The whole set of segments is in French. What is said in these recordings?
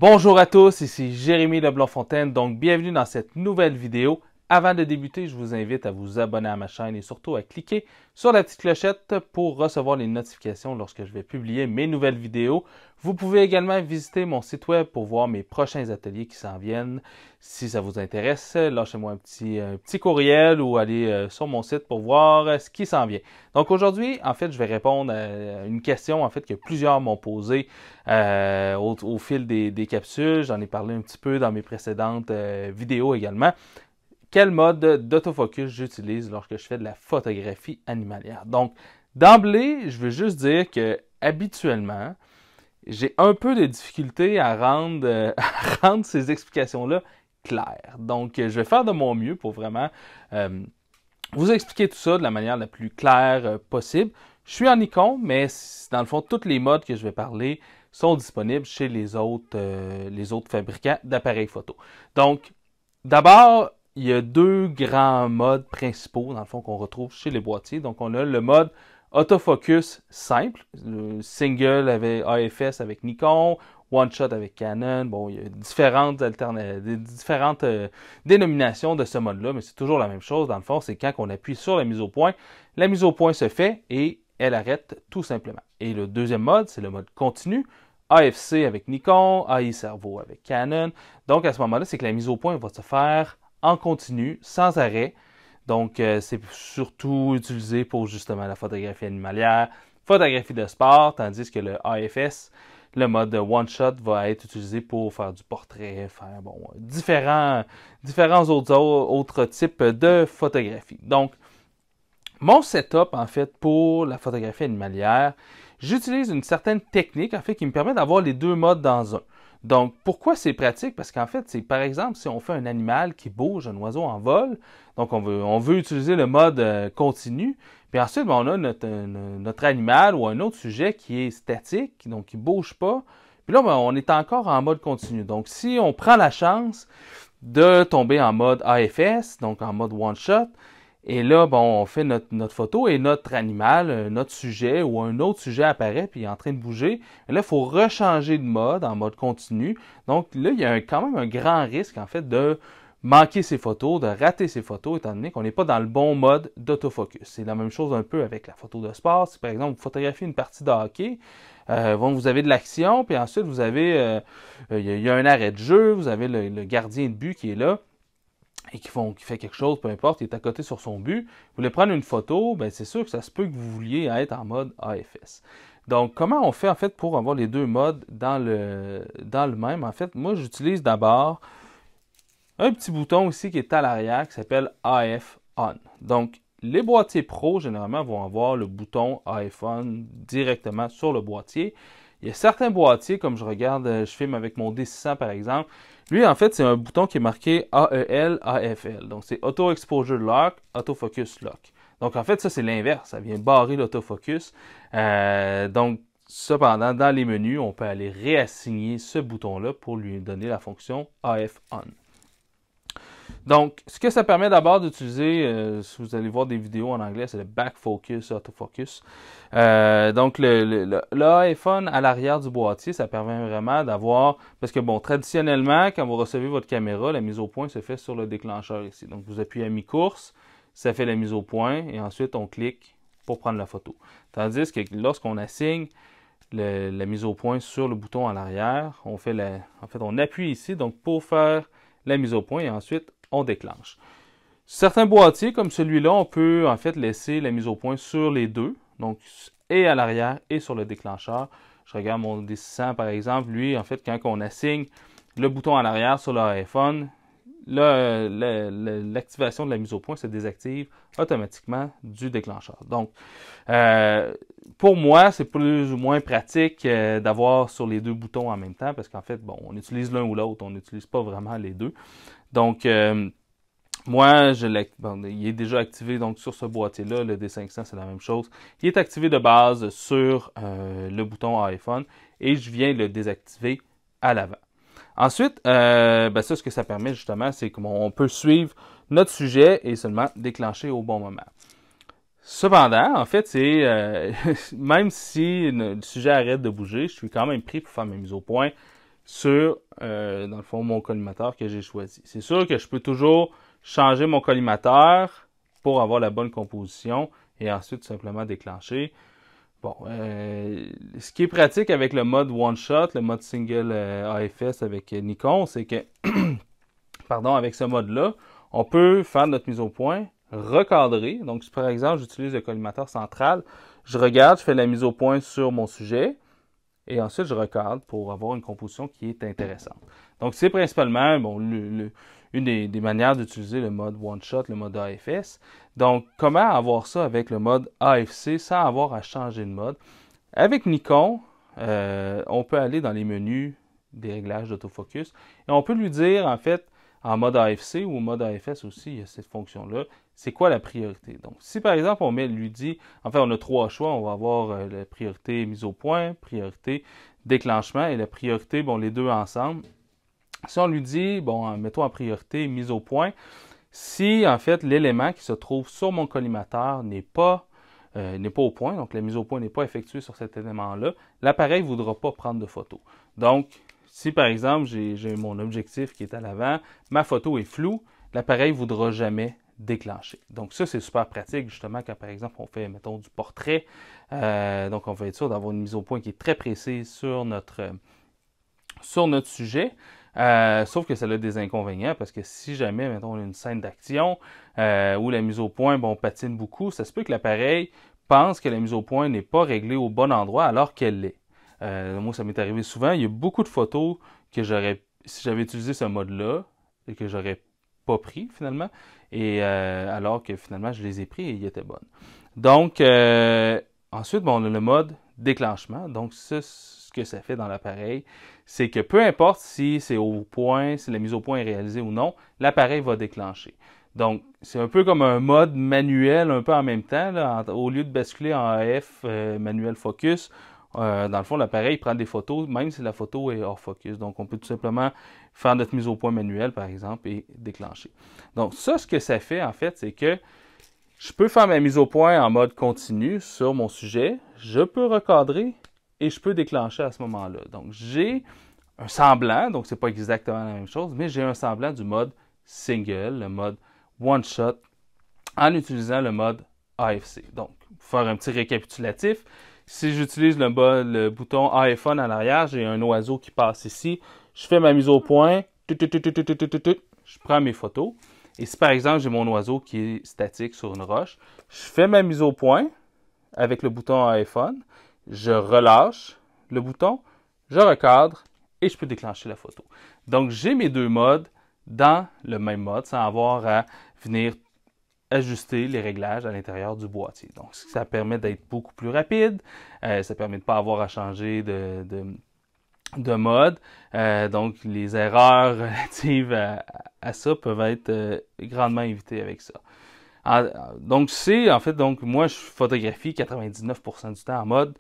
Bonjour à tous, ici Jérémy Leblanc-Fontaine, donc bienvenue dans cette nouvelle vidéo. Avant de débuter, je vous invite à vous abonner à ma chaîne et surtout à cliquer sur la petite clochette pour recevoir les notifications lorsque je vais publier mes nouvelles vidéos. Vous pouvez également visiter mon site web pour voir mes prochains ateliers qui s'en viennent. Si ça vous intéresse, lâchez-moi un petit courriel ou allez sur mon site pour voir ce qui s'en vient. Donc aujourd'hui, en fait, je vais répondre à une question que plusieurs m'ont posée au fil des capsules. J'en ai parlé un petit peu dans mes précédentes vidéos également. Quel mode d'autofocus j'utilise lorsque je fais de la photographie animalière? Donc, d'emblée, je veux juste dire que habituellement, j'ai un peu de difficulté à rendre ces explications-là claires. Donc, je vais faire de mon mieux pour vraiment vous expliquer tout ça de la manière la plus claire possible. Je suis en Nikon, mais dans le fond, tous les modes que je vais parler sont disponibles chez les autres fabricants d'appareils photo. Donc, d'abord, il y a deux grands modes principaux, dans le fond, qu'on retrouve chez les boîtiers. Donc, on a le mode autofocus simple, le single avec AFS avec Nikon, one shot avec Canon. Bon, il y a différentes dénominations de ce mode-là, mais c'est toujours la même chose. Dans le fond, c'est quand on appuie sur la mise au point se fait et elle arrête tout simplement. Et le deuxième mode, c'est le mode continu. AFC avec Nikon, AI Servo avec Canon. Donc, à ce moment-là, c'est que la mise au point va se faire en continu, sans arrêt. Donc, c'est surtout utilisé pour justement la photographie animalière, photographie de sport, tandis que le AFS, le mode one shot, va être utilisé pour faire du portrait, faire différents autres types de photographie. Donc, mon setup, en fait, pour la photographie animalière, j'utilise une certaine technique, en fait, qui me permet d'avoir les deux modes dans un. Donc, pourquoi c'est pratique? Parce qu'en fait, c'est par exemple, si on fait un animal qui bouge, un oiseau en vol, donc on veut utiliser le mode continu, puis ensuite, on a notre animal ou un autre sujet qui est statique, donc qui ne bouge pas, puis là, on est encore en mode continu. Donc, si on prend la chance de tomber en mode AFS, donc en mode one-shot, et là, on fait notre photo et notre animal, notre sujet ou un autre sujet apparaît puis il est en train de bouger. Et là, il faut rechanger de mode en mode continu. Donc là, il y a quand même un grand risque en fait de manquer ses photos, de rater ses photos étant donné qu'on n'est pas dans le bon mode d'autofocus. C'est la même chose un peu avec la photo de sport. Si par exemple vous photographiez une partie de hockey, vous avez de l'action puis ensuite vous avez, il y a un arrêt de jeu, vous avez le gardien de but qui est là. Et qui fait quelque chose, peu importe, il est à côté sur son but, vous voulez prendre une photo, c'est sûr que ça se peut que vous vouliez être en mode AFS. Donc, comment on fait en fait pour avoir les deux modes dans le même? En fait, moi, j'utilise d'abord un petit bouton ici qui est à l'arrière qui s'appelle AF On. Donc, les boîtiers pro, généralement, vont avoir le bouton AF On directement sur le boîtier. Il y a certains boîtiers, comme je regarde, je filme avec mon D600 par exemple. Lui, en fait, c'est un bouton qui est marqué AEL, AFL. Donc, c'est Auto Exposure Lock, Auto Focus Lock. Donc, en fait, ça, c'est l'inverse. Ça vient barrer l'autofocus. Donc, cependant, dans les menus, on peut aller réassigner ce bouton-là pour lui donner la fonction AF On. Donc, ce que ça permet d'abord d'utiliser, si vous allez voir des vidéos en anglais, c'est le Back Focus, Autofocus. Donc, le iPhone à l'arrière du boîtier, ça permet vraiment d'avoir, parce que traditionnellement, quand vous recevez votre caméra, la mise au point se fait sur le déclencheur ici. Donc, vous appuyez à mi-course, ça fait la mise au point, et ensuite, on clique pour prendre la photo. Tandis que lorsqu'on assigne la mise au point sur le bouton à l'arrière, on appuie ici, donc pour faire la mise au point, et ensuite, on déclenche. Certains boîtiers, comme celui-là, on peut en fait laisser la mise au point sur les deux, donc et à l'arrière et sur le déclencheur. Je regarde mon D600 par exemple, lui, en fait, quand on assigne le bouton à l'arrière sur l'iPhone, l'activation de la mise au point se désactive automatiquement du déclencheur. Donc, pour moi, c'est plus ou moins pratique d'avoir sur les deux boutons en même temps parce qu'en fait, on utilise l'un ou l'autre, on n'utilise pas vraiment les deux. Donc, Moi, bon, il est déjà activé donc sur ce boîtier-là, le D500, c'est la même chose. Il est activé de base sur le bouton iPhone et je viens le désactiver à l'avant. Ensuite, ben ça, ce que ça permet justement, c'est qu'on peut suivre notre sujet et seulement déclencher au bon moment. Cependant, en fait, c'est même si le sujet arrête de bouger, je suis quand même pris pour faire mes mises au point sur, dans le fond, mon collimateur que j'ai choisi. C'est sûr que je peux toujours changer mon collimateur pour avoir la bonne composition et ensuite tout simplement déclencher. Bon, ce qui est pratique avec le mode One Shot, le mode Single AFS avec Nikon, c'est que, pardon, avec ce mode-là, on peut faire notre mise au point recadrée. Donc, si par exemple, j'utilise le collimateur central, je regarde, je fais la mise au point sur mon sujet et ensuite je recadre pour avoir une composition qui est intéressante. Donc, c'est principalement bon, une des manières d'utiliser le mode One Shot, le mode AFS. Donc, comment avoir ça avec le mode AFC sans avoir à changer de mode? Avec Nikon, on peut aller dans les menus des réglages d'autofocus et on peut lui dire, en fait, en mode AFC ou mode AFS aussi, il y a cette fonction-là, c'est quoi la priorité. Donc, si par exemple, lui dit, en fait, on a trois choix, on va avoir la priorité mise au point, priorité déclenchement et la priorité, bon, les deux ensemble. Si on lui dit, bon, mettons en priorité mise au point, si en fait l'élément qui se trouve sur mon collimateur n'est pas au point, donc la mise au point n'est pas effectuée sur cet élément-là, l'appareil ne voudra pas prendre de photo. Donc, si par exemple j'ai mon objectif qui est à l'avant, ma photo est floue, l'appareil ne voudra jamais déclencher. Donc ça, c'est super pratique justement quand par exemple on fait, mettons, du portrait. Donc on va être sûr d'avoir une mise au point qui est très précise sur notre sujet. Sauf que ça a des inconvénients parce que si jamais, mettons, on a une scène d'action où la mise au point, bon, patine beaucoup, ça se peut que l'appareil pense que la mise au point n'est pas réglée au bon endroit alors qu'elle l'est. Moi, ça m'est arrivé souvent. Il y a beaucoup de photos que si j'avais utilisé ce mode-là, et que j'aurais pas pris finalement, et alors que finalement, je les ai pris et ils étaient bonnes. Donc, ensuite, bon, on a le mode déclenchement. Donc, ça, ce que ça fait dans l'appareil, c'est que peu importe si c'est au point, si la mise au point est réalisée ou non, l'appareil va déclencher. Donc, c'est un peu comme un mode manuel, un peu en même temps. Là, au lieu de basculer en AF, manuel focus, dans le fond, l'appareil prend des photos, même si la photo est hors focus. Donc, on peut tout simplement faire notre mise au point manuelle, par exemple, et déclencher. Donc, ça, ce que ça fait, en fait, c'est que je peux faire ma mise au point en mode continu sur mon sujet. Je peux recadrer et je peux déclencher à ce moment-là. Donc, j'ai un semblant, donc c'est pas exactement la même chose, mais j'ai un semblant du mode single, le mode one shot, en utilisant le mode AFC. Donc, pour faire un petit récapitulatif, si j'utilise le bouton iPhone à l'arrière, j'ai un oiseau qui passe ici, je fais ma mise au point, je prends mes photos. Et si par exemple j'ai mon oiseau qui est statique sur une roche, je fais ma mise au point avec le bouton iPhone, je relâche le bouton, je recadre et je peux déclencher la photo. Donc j'ai mes deux modes dans le même mode sans avoir à venir ajuster les réglages à l'intérieur du boîtier. Donc ça permet d'être beaucoup plus rapide, ça permet de ne pas avoir à changer de mode. Donc, les erreurs relatives à ça peuvent être grandement évitées avec ça. Donc, donc moi, je photographie 99% du temps en mode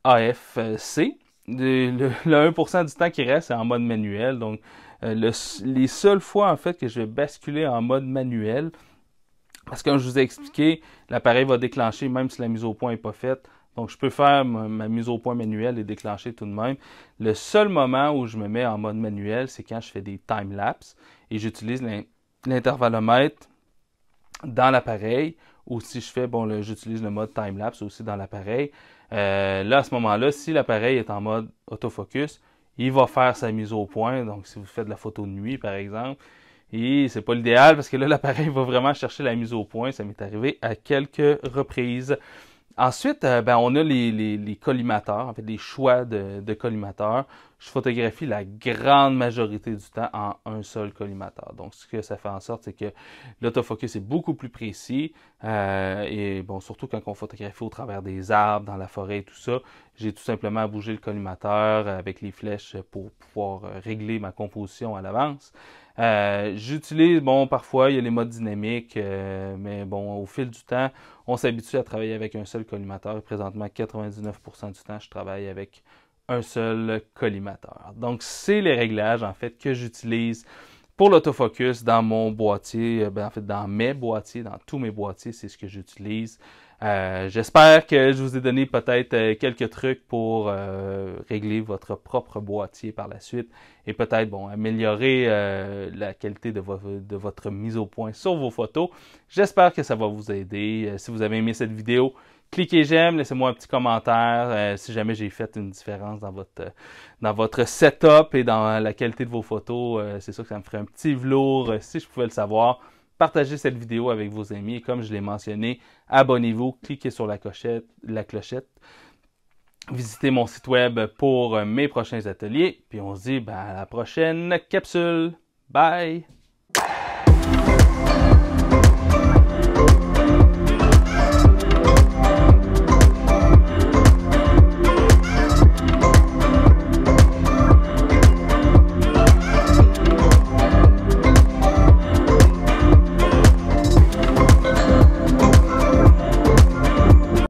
AFC. Le 1% du temps qui reste, c'est en mode manuel. Donc, les seules fois, en fait, que je vais basculer en mode manuel, parce que comme je vous ai expliqué, l'appareil va déclencher même si la mise au point n'est pas faite. Donc, je peux faire ma mise au point manuelle et déclencher tout de même. Le seul moment où je me mets en mode manuel, c'est quand je fais des time-lapse et j'utilise l'intervallomètre dans l'appareil. Ou si je fais, bon, j'utilise le mode time-lapse aussi dans l'appareil. Là, à ce moment-là, si l'appareil est en mode autofocus, il va faire sa mise au point. Donc, si vous faites de la photo de nuit, par exemple, et c'est pas l'idéal parce que là, l'appareil va vraiment chercher la mise au point. Ça m'est arrivé à quelques reprises. Ensuite, on a les collimateurs, en fait, des choix de collimateurs. Je photographie la grande majorité du temps en un seul collimateur. Donc, ce que ça fait en sorte, c'est que l'autofocus est beaucoup plus précis. Et bon, surtout quand on photographie au travers des arbres, dans la forêt et tout ça, j'ai tout simplement à bouger le collimateur avec les flèches pour pouvoir régler ma composition à l'avance. J'utilise, bon, parfois il y a les modes dynamiques, mais bon, au fil du temps, on s'habitue à travailler avec un seul collimateur. Et présentement, 99% du temps, je travaille avec un seul collimateur. Donc, c'est les réglages, en fait, que j'utilise pour l'autofocus dans mon boîtier, en fait, dans mes boîtiers, dans tous mes boîtiers, c'est ce que j'utilise. J'espère que je vous ai donné peut-être quelques trucs pour régler votre propre boîtier par la suite et peut-être bon, améliorer la qualité de votre mise au point sur vos photos. J'espère que ça va vous aider. Si vous avez aimé cette vidéo, cliquez j'aime, laissez-moi un petit commentaire si jamais j'ai fait une différence dans votre setup et dans la qualité de vos photos. C'est sûr que ça me ferait un petit velours si je pouvais le savoir. Partagez cette vidéo avec vos amis et comme je l'ai mentionné, abonnez-vous, cliquez sur la clochette. Visitez mon site web pour mes prochains ateliers. Puis on se dit à la prochaine capsule. Bye!